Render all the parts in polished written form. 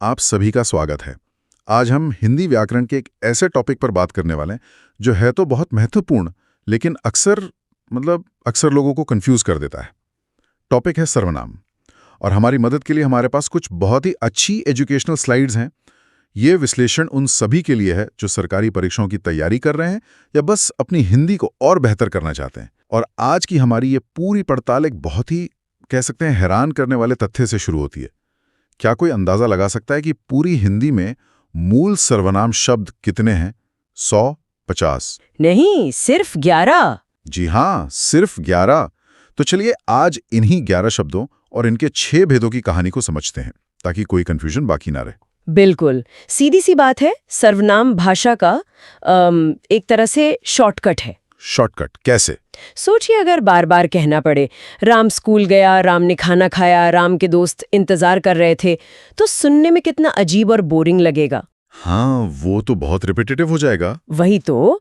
आप सभी का स्वागत है। आज हम हिंदी व्याकरण के एक ऐसे टॉपिक पर बात करने वाले हैं जो है तो बहुत महत्वपूर्ण, लेकिन अक्सर लोगों को कंफ्यूज कर देता है। टॉपिक है सर्वनाम। और हमारी मदद के लिए हमारे पास कुछ बहुत ही अच्छी एजुकेशनल स्लाइड्स हैं। ये विश्लेषण उन सभी के लिए है जो सरकारी परीक्षाओं की तैयारी कर रहे हैं या बस अपनी हिंदी को और बेहतर करना चाहते हैं। और आज की हमारी ये पूरी पड़ताल एक बहुत ही, कह सकते हैं, हैरान करने वाले तथ्य से शुरू होती है। क्या कोई अंदाजा लगा सकता है कि पूरी हिंदी में मूल सर्वनाम शब्द कितने हैं? 100, 50? नहीं, सिर्फ 11। जी हाँ, सिर्फ 11। तो चलिए आज इन्हीं 11 शब्दों और इनके 6 भेदों की कहानी को समझते हैं, ताकि कोई कंफ्यूजन बाकी ना रहे। बिल्कुल, सीधी सी बात है, सर्वनाम भाषा का एक तरह से शॉर्टकट है। शॉर्टकट कैसे? सोचिए, अगर बार बार कहना पड़े राम स्कूल गया, राम ने खाना खाया, राम के दोस्त इंतजार कर रहे थे, तो सुनने में कितना अजीब और बोरिंग लगेगा। हाँ, वो तो बहुत रिपीटेटिव हो जाएगा। वही तो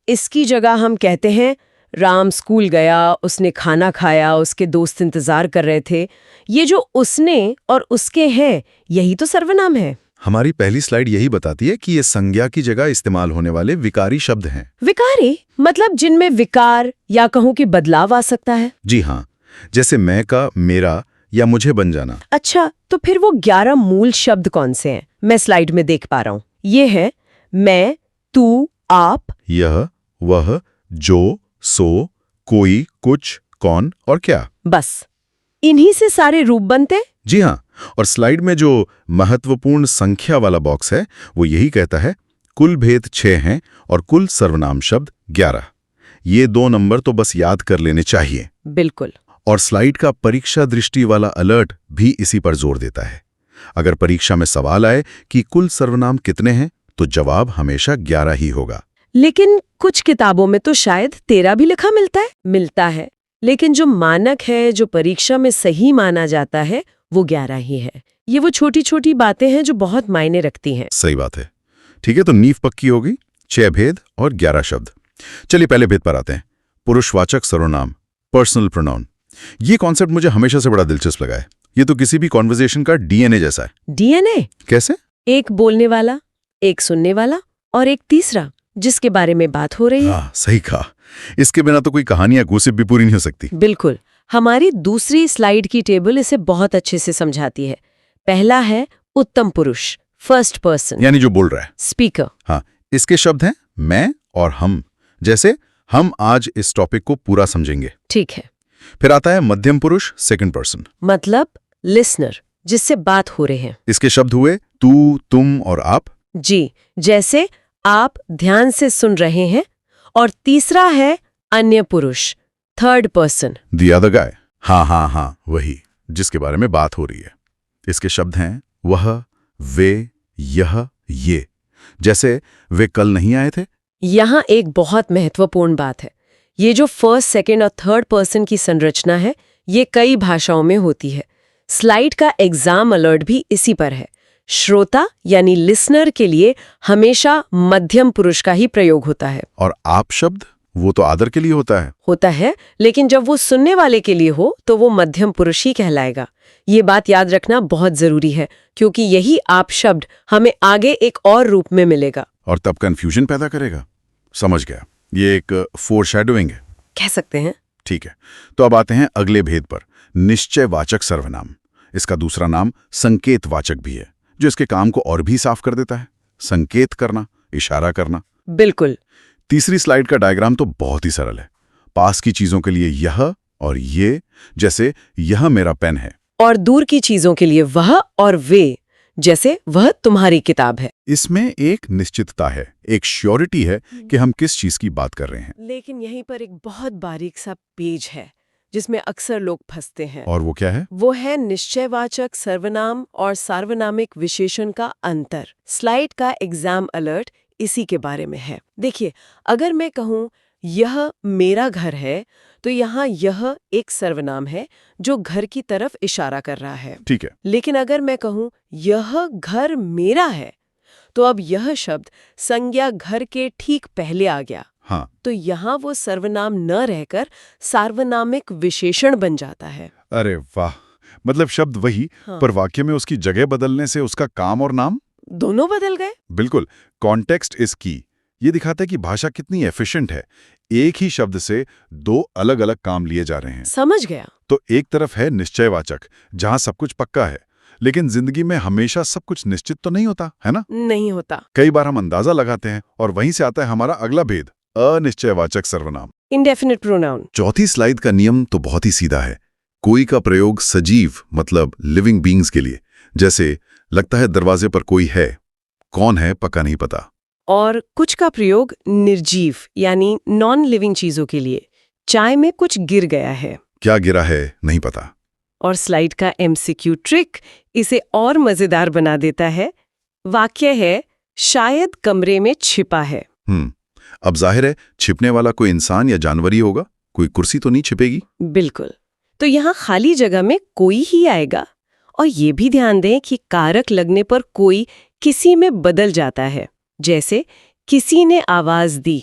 इसकी जगह हम कहते हैं राम स्कूल गया, उसने खाना खाया, उसके दोस्त इंतजार कर रहे थे। ये जो उसने और उसके हैं, यही तो सर्वनाम है। हमारी पहली स्लाइड यही बताती है कि ये संज्ञा की जगह इस्तेमाल होने वाले विकारी शब्द हैं। विकारी मतलब जिनमें विकार या कहूं कि बदलाव आ सकता है। जी हाँ, जैसे मैं का मेरा या मुझे बन जाना। अच्छा, तो फिर वो 11 मूल शब्द कौन से हैं? मैं स्लाइड में देख पा रहा हूँ। ये है मैं, तू, आप, यह, वह, जो, सो, कोई, कुछ, कौन और क्या। बस इन्हीं से सारे रूप बनते। जी हाँ, और स्लाइड में जो महत्वपूर्ण संख्या वाला बॉक्स है वो यही कहता है कुल भेद 6 हैं और कुल सर्वनाम शब्द 11। ये 2 नंबर तो बस याद कर लेने चाहिए। बिल्कुल। और स्लाइड का परीक्षा दृष्टि वाला अलर्ट भी इसी पर जोर देता है। अगर परीक्षा में सवाल आए कि कुल सर्वनाम कितने हैं, तो जवाब हमेशा 11 ही होगा। लेकिन कुछ किताबों में तो शायद 13 भी लिखा मिलता है, लेकिन जो मानक है, जो परीक्षा में सही माना जाता है, वो 11 ही है। ये वो छोटी छोटी बातें हैं जो बहुत मायने रखती हैं। सही बात है। ठीक है, तो नींव पक्की होगी। 6 भेद और 11 शब्द। चलिए पहले भेद पर आते हैं। पुरुषवाचक सर्वनाम, पर्सनल प्रोनाउन। ये कॉन्सेप्ट मुझे हमेशा से बड़ा दिलचस्प लगा है। ये तो किसी भी कॉन्वर्सेशन का डीएनए जैसा है। डीएनए कैसे? एक बोलने वाला, एक सुनने वाला और एक तीसरा जिसके बारे में बात हो रही है। हाँ, सही कहा। इसके बिना तो कोई कहानी या गॉसिप भी पूरी नहीं हो सकती। बिल्कुल। हमारी दूसरी स्लाइड की टेबल इसे बहुत अच्छे से समझाती है। पहला है उत्तम पुरुष, फर्स्ट पर्सन, यानी जो बोल रहा है, स्पीकर। हाँ, इसके शब्द हैं मैं और हम। जैसे हम आज इस टॉपिक को पूरा समझेंगे। ठीक है। फिर आता है मध्यम पुरुष, सेकंड पर्सन, मतलब लिसनर, जिससे बात हो रहे हैं। इसके शब्द हुए तू, तुम और आप। जी, जैसे आप ध्यान से सुन रहे हैं। और तीसरा है अन्य पुरुष, third person, the other guy. हाँ, वही जिसके बारे में बात हो रही है। इसके शब्द हैं वह, वे, यह, ये। जैसे वे कल नहीं आए थे। यहाँ एक बहुत महत्वपूर्ण बात है। ये जो फर्स्ट, सेकंड और थर्ड पर्सन की संरचना है, ये कई भाषाओं में होती है। स्लाइड का एग्जाम अलर्ट भी इसी पर है। श्रोता यानी लिसनर के लिए हमेशा मध्यम पुरुष का ही प्रयोग होता है। और आप शब्द, वो तो आदर के लिए होता है। लेकिन जब वो सुनने वाले के लिए हो तो वो मध्यम पुरुष ही कहलाएगा। ये बात याद रखना बहुत जरूरी है, क्योंकि यही आप शब्द हमें आगे एक और रूप में मिलेगा और तब कंफ्यूजन पैदा करेगा। समझ गया, ये एक फोरशैडोइंग है, कह सकते हैं। ठीक है, तो अब आते हैं अगले भेद पर, निश्चयवाचक सर्वनाम। इसका दूसरा नाम संकेतवाचक भी है, जो इसके काम को और भी साफ कर देता है। संकेत करना, इशारा करना। बिल्कुल। तीसरी स्लाइड का डायग्राम तो बहुत ही सरल है। पास की चीजों के लिए यह और ये, जैसे यह मेरा पेन है। और दूर की चीजों के लिए वह और वे, जैसे वह तुम्हारी किताब है। इसमें एक निश्चितता है, एक श्योरिटी है कि हम किस चीज की बात कर रहे हैं। लेकिन यहीं पर एक बहुत बारीक सा पेज है जिसमें अक्सर लोग फंसते हैं। और वो क्या है? वो है निश्चयवाचक सर्वनाम और सार्वनामिक विशेषण का अंतर। स्लाइड का एग्जाम अलर्ट इसी के बारे में है। देखिए, अगर मैं कहूँ यह मेरा घर है, तो यहाँ यह एक सर्वनाम है जो घर की तरफ इशारा कर रहा है। ठीक है। लेकिन अगर मैं कहूँ यह घर मेरा है, तो अब यह शब्द संज्ञा घर के ठीक पहले आ गया। हाँ, तो यहाँ वो सर्वनाम न रहकर सार्वनामिक विशेषण बन जाता है। अरे वाह, मतलब शब्द वही, हाँ। पर वाक्य में उसकी जगह बदलने से उसका काम और नाम दोनों बदल गए। बिल्कुल। कॉन्टेक्स्ट इज की। ये दिखाता है कि भाषा कितनी एफिशिएंट है। एक ही शब्द से दो अलग अलग काम लिए जा रहे हैं। समझ गया। तो एक तरफ है निश्चयवाचक, जहां सब कुछ पक्का है, लेकिन जिंदगी में हमेशा सब कुछ निश्चित तो नहीं होता, है ना? नहीं होता। कई बार हम अंदाजा लगाते हैं और वहीं से आता है हमारा अगला भेद, अनिश्चयवाचक सर्वनाम। Indefinite pronoun. चौथी स्लाइड का नियम तो बहुत ही सीधा है। कोई का प्रयोग सजीव मतलब लिविंग बीइंग्स के लिए, जैसे लगता है दरवाजे पर कोई है, कौन है पक्का नहीं पता। और कुछ का प्रयोग निर्जीव यानी नॉन लिविंग चीजों के लिए, चाय में कुछ गिर गया है। क्या गिरा है नहीं पता। और स्लाइड का एमसीक्यू ट्रिक इसे और मजेदार बना देता है। वाक्य है शायद कमरे में छिपा है। अब जाहिर है छिपने वाला कोई इंसान या जानवर ही होगा, कोई कुर्सी तो नहीं छिपेगी। बिल्कुल। तो यहाँ खाली जगह में कोई ही आएगा। और ये भी ध्यान दें कि कारक लगने पर कोई किसी में बदल जाता है, जैसे किसी ने आवाज दी।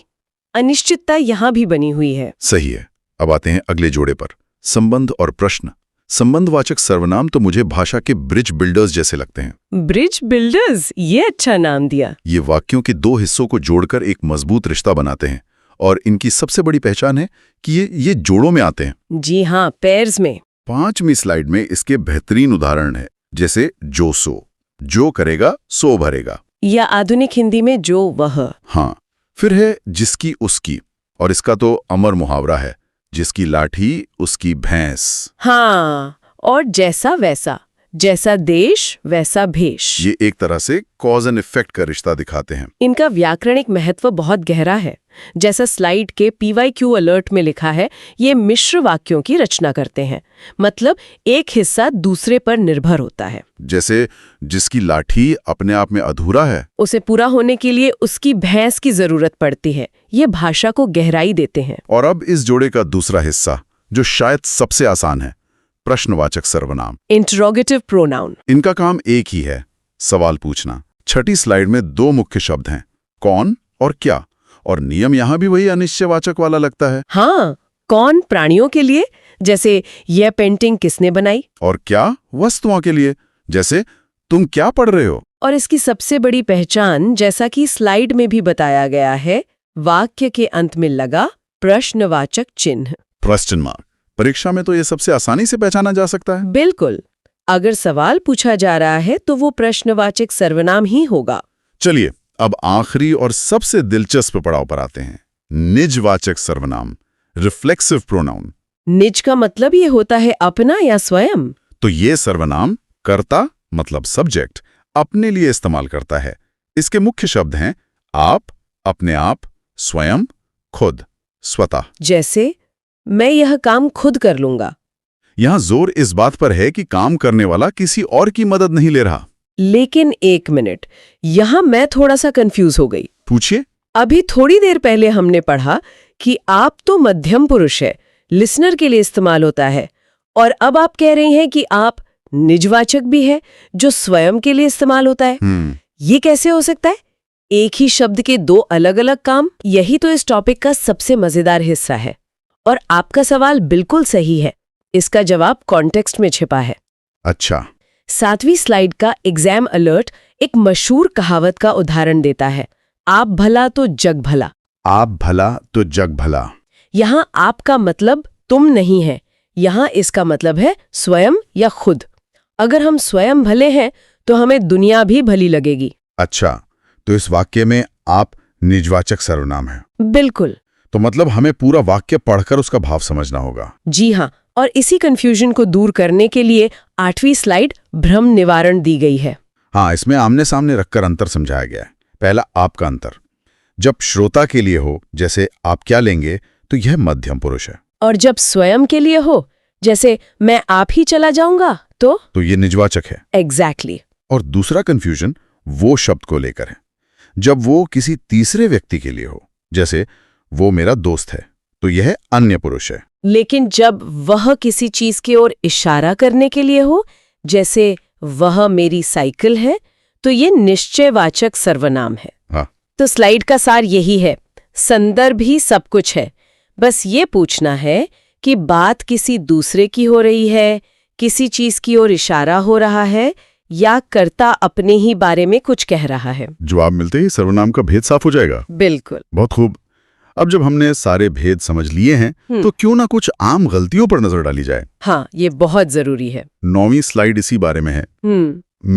अनिश्चितता यहाँ भी बनी हुई है। सही है। अब आते हैं अगले जोड़े पर, संबंध और प्रश्न। संबंधवाचक सर्वनाम तो मुझे भाषा के ब्रिज बिल्डर्स जैसे लगते हैं। ब्रिज बिल्डर्स, ये अच्छा नाम दिया। ये वाक्यों के दो हिस्सों को जोड़कर एक मजबूत रिश्ता बनाते हैं, और इनकी सबसे बड़ी पहचान है कि ये जोड़ों में आते हैं। जी हाँ, पेयर्स में। 5वीं स्लाइड में इसके बेहतरीन उदाहरण है, जैसे जो सो, जो करेगा सो भरेगा, या आधुनिक हिंदी में जो वह। हाँ। फिर है जिसकी उसकी, और इसका तो अमर मुहावरा है, जिसकी लाठी उसकी भैंस। हाँ, और जैसा वैसा, जैसा देश वैसा भेष। ये एक तरह से कॉज एंड इफेक्ट का रिश्ता दिखाते हैं। इनका व्याकरणिक महत्व बहुत गहरा है। जैसा स्लाइड के PYQ अलर्ट में लिखा है, ये मिश्र वाक्यों की रचना करते हैं। मतलब एक हिस्सा दूसरे पर निर्भर होता है। जैसे जिसकी लाठी अपने आप में अधूरा है, उसे पूरा होने के लिए उसकी भैंस की जरूरत पड़ती है। ये भाषा को गहराई देते हैं। और अब इस जोड़े का दूसरा हिस्सा, जो शायद सबसे आसान है, प्रश्नवाचक सर्वनाम, इंटरोगेटिव प्रोनाउन। इनका काम एक ही है, सवाल पूछना। 6ठी स्लाइड में दो मुख्य शब्द हैं, कौन और क्या, और नियम यहां भी वही अनिश्चयवाचक वाला लगता है। हाँ, कौन प्राणियों के लिए, जैसे यह पेंटिंग किसने बनाई। और क्या वस्तुओं के लिए, जैसे तुम क्या पढ़ रहे हो। और इसकी सबसे बड़ी पहचान, जैसा कि स्लाइड में भी बताया गया है, वाक्य के अंत में लगा प्रश्नवाचक चिन्ह। Question mark. परीक्षा में तो ये सबसे आसानी से पहचाना जा सकता है। बिल्कुल। अगर सवाल पूछा जा रहा है तो वो प्रश्नवाचक सर्वनाम ही होगा। चलिए अब आखिरी और सबसे दिलचस्प पड़ाव पर आते हैं, निजवाचक सर्वनाम, रिफ्लेक्सिव प्रोनाउन। निज का मतलब ये होता है अपना या स्वयं। तो ये सर्वनाम कर्ता मतलब सब्जेक्ट अपने लिए इस्तेमाल करता है। इसके मुख्य शब्द हैं आप, अपने आप, स्वयं, खुद, स्वतः। जैसे मैं यह काम खुद कर लूंगा। यहां जोर इस बात पर है कि काम करने वाला किसी और की मदद नहीं ले रहा। लेकिन एक मिनट, यहां मैं थोड़ा सा कंफ्यूज हो गई। पूछिए। अभी थोड़ी देर पहले हमने पढ़ा कि आप तो मध्यम पुरुष है, लिसनर के लिए इस्तेमाल होता है, और अब आप कह रहे हैं कि आप निजवाचक भी है, जो स्वयं के लिए इस्तेमाल होता है। ये कैसे हो सकता है? एक ही शब्द के दो अलग अलग काम। यही तो इस टॉपिक का सबसे मजेदार हिस्सा है। और आपका सवाल बिल्कुल सही है। इसका जवाब कॉन्टेक्स्ट में छिपा है। अच्छा। 7वीं स्लाइड का एग्जाम अलर्ट एक मशहूर कहावत का उदाहरण देता है, आप भला तो जग भला। आप भला तो जग भला। यहां आपका मतलब तुम नहीं है, यहां इसका मतलब है स्वयं या खुद। अगर हम स्वयं भले हैं तो हमें दुनिया भी भली लगेगी। अच्छा, तो इस वाक्य में आप निजवाचक सर्वनाम है। बिल्कुल। तो मतलब हमें पूरा वाक्य पढ़कर उसका भाव समझना होगा। जी हाँ, और इसी कंफ्यूजन को दूर करने के लिए 8वीं स्लाइड भ्रम निवारण दी गई है। हाँ, इसमें आमने सामने रखकर अंतर समझाया गया है। पहला आपका अंतर, जब श्रोता के लिए हो, जैसे आप क्या लेंगे, तो यह मध्यम पुरुष है। और जब स्वयं के लिए हो, जैसे मैं आप ही चला जाऊंगा, तो ये निजवाचक है। एग्जैक्टली। और दूसरा कंफ्यूजन वो शब्द को लेकर है, जब वो किसी तीसरे व्यक्ति के लिए हो, जैसे वो मेरा दोस्त है, तो यह अन्य पुरुष है। लेकिन जब वह किसी चीज की ओर इशारा करने के लिए हो, जैसे वह मेरी साइकिल है, तो ये निश्चयवाचक सर्वनाम है। हाँ। तो स्लाइड का सार यही है, संदर्भ ही सब कुछ है। बस ये पूछना है कि बात किसी दूसरे की हो रही है किसी चीज की ओर इशारा हो रहा है या कर्ता अपने ही बारे में कुछ कह रहा है। जवाब मिलते ही सर्वनाम का भेद साफ हो जाएगा। बिल्कुल। बहुत खूब। अब जब हमने सारे भेद समझ लिए हैं तो क्यों ना कुछ आम गलतियों पर नजर डाली जाए। हाँ, ये बहुत जरूरी है। 9वीं स्लाइड इसी बारे में है।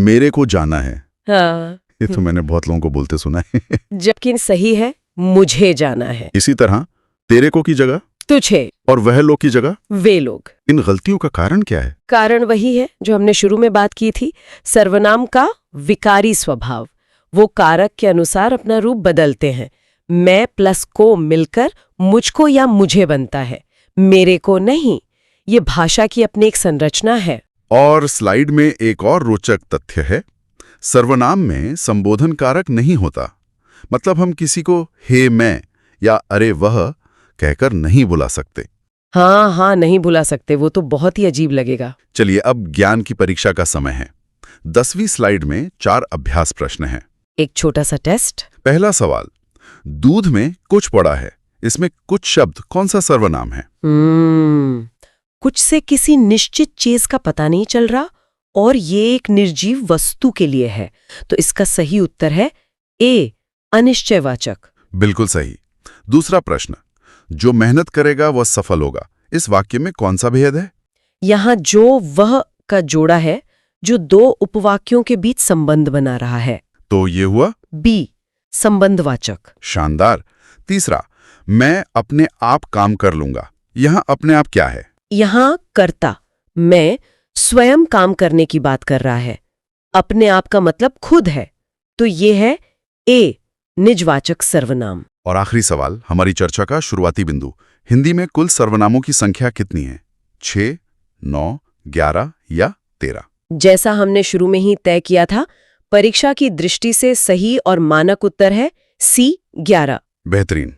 मेरे को जाना है। हाँ। ये तो मैंने बहुत लोगों को बोलते सुना है। जबकि सही है, मुझे जाना है। इसी तरह तेरे को की जगह तुझे, और वह लोग की जगह वे लोग। इन गलतियों का कारण क्या है? कारण वही है जो हमने शुरू में बात की थी, सर्वनाम का विकारी स्वभाव। वो कारक के अनुसार अपना रूप बदलते हैं। मैं प्लस को मिलकर मुझको या मुझे बनता है, मेरे को नहीं। ये भाषा की अपनी एक संरचना है। और स्लाइड में एक और रोचक तथ्य है, सर्वनाम में संबोधन कारक नहीं होता। मतलब हम किसी को हे मैं या अरे वह कहकर नहीं बुला सकते। हाँ, नहीं बुला सकते, वो तो बहुत ही अजीब लगेगा। चलिए अब ज्ञान की परीक्षा का समय है। 10वीं स्लाइड में 4 अभ्यास प्रश्न हैं। एक छोटा सा टेस्ट। पहला सवाल, दूध में कुछ पड़ा है, इसमें कुछ शब्द कौन सा सर्वनाम है? कुछ से किसी निश्चित चीज का पता नहीं चल रहा और ये एक निर्जीव वस्तु के लिए है, तो इसका सही उत्तर है ए, अनिश्चयवाचक। बिल्कुल सही। दूसरा प्रश्न, जो मेहनत करेगा वह सफल होगा, इस वाक्य में कौन सा भेद है? यहाँ जो वह का जोड़ा है जो 2 उपवाक्यों के बीच संबंध बना रहा है। तो ये हुआ बी, संबंधवाचक। शानदार। तीसरा, मैं अपने आप काम कर लूंगा, यहाँ अपने आप क्या है? यहाँ कर्ता, मैं स्वयं काम करने की बात कर रहा है। अपने आप का मतलब खुद है, तो ये है ए, निजवाचक सर्वनाम। और आखिरी सवाल, हमारी चर्चा का शुरुआती बिंदु, हिंदी में कुल सर्वनामों की संख्या कितनी है? 6, 9, 11 या 13? जैसा हमने शुरू में ही तय किया था, परीक्षा की दृष्टि से सही और मानक उत्तर है सी, 11। बेहतरीन।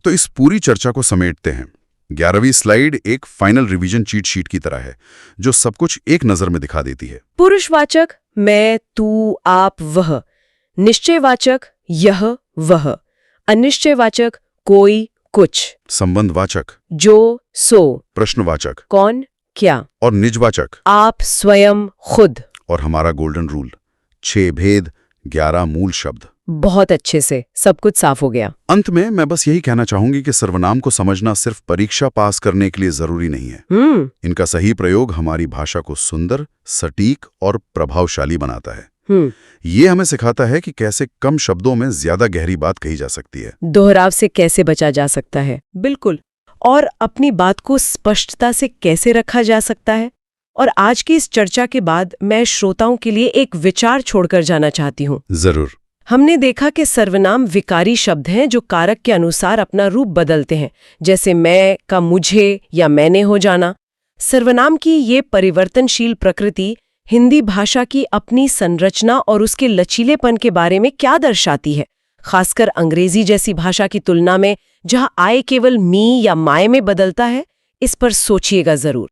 तो इस पूरी चर्चा को समेटते हैं। 11वीं स्लाइड एक फाइनल रिवीजन चीट शीट की तरह है, जो सब कुछ एक नजर में दिखा देती है। पुरुषवाचक मैं, तू, आप, वह। निश्चयवाचक यह, वह। अनिश्चयवाचक कोई, कुछ। संबंधवाचक जो, सो। प्रश्नवाचक कौन, क्या। और निजवाचक आप, स्वयं, खुद। और हमारा गोल्डन रूल, 6 भेद, 11 मूल शब्द। बहुत अच्छे से सब कुछ साफ हो गया। अंत में मैं बस यही कहना चाहूंगी कि सर्वनाम को समझना सिर्फ परीक्षा पास करने के लिए जरूरी नहीं है। इनका सही प्रयोग हमारी भाषा को सुंदर, सटीक और प्रभावशाली बनाता है। ये हमें सिखाता है कि कैसे कम शब्दों में ज्यादा गहरी बात कही जा सकती है, दोहराव से कैसे बचा जा सकता है। बिल्कुल। और अपनी बात को स्पष्टता से कैसे रखा जा सकता है। और आज की इस चर्चा के बाद मैं श्रोताओं के लिए एक विचार छोड़कर जाना चाहती हूँ। जरूर। हमने देखा कि सर्वनाम विकारी शब्द हैं जो कारक के अनुसार अपना रूप बदलते हैं, जैसे मैं का मुझे या मैंने हो जाना। सर्वनाम की ये परिवर्तनशील प्रकृति हिंदी भाषा की अपनी संरचना और उसके लचीलेपन के बारे में क्या दर्शाती है, खासकर अंग्रेजी जैसी भाषा की तुलना में, जहां आय केवल मी या माय में बदलता है। इस पर सोचिएगा जरूर।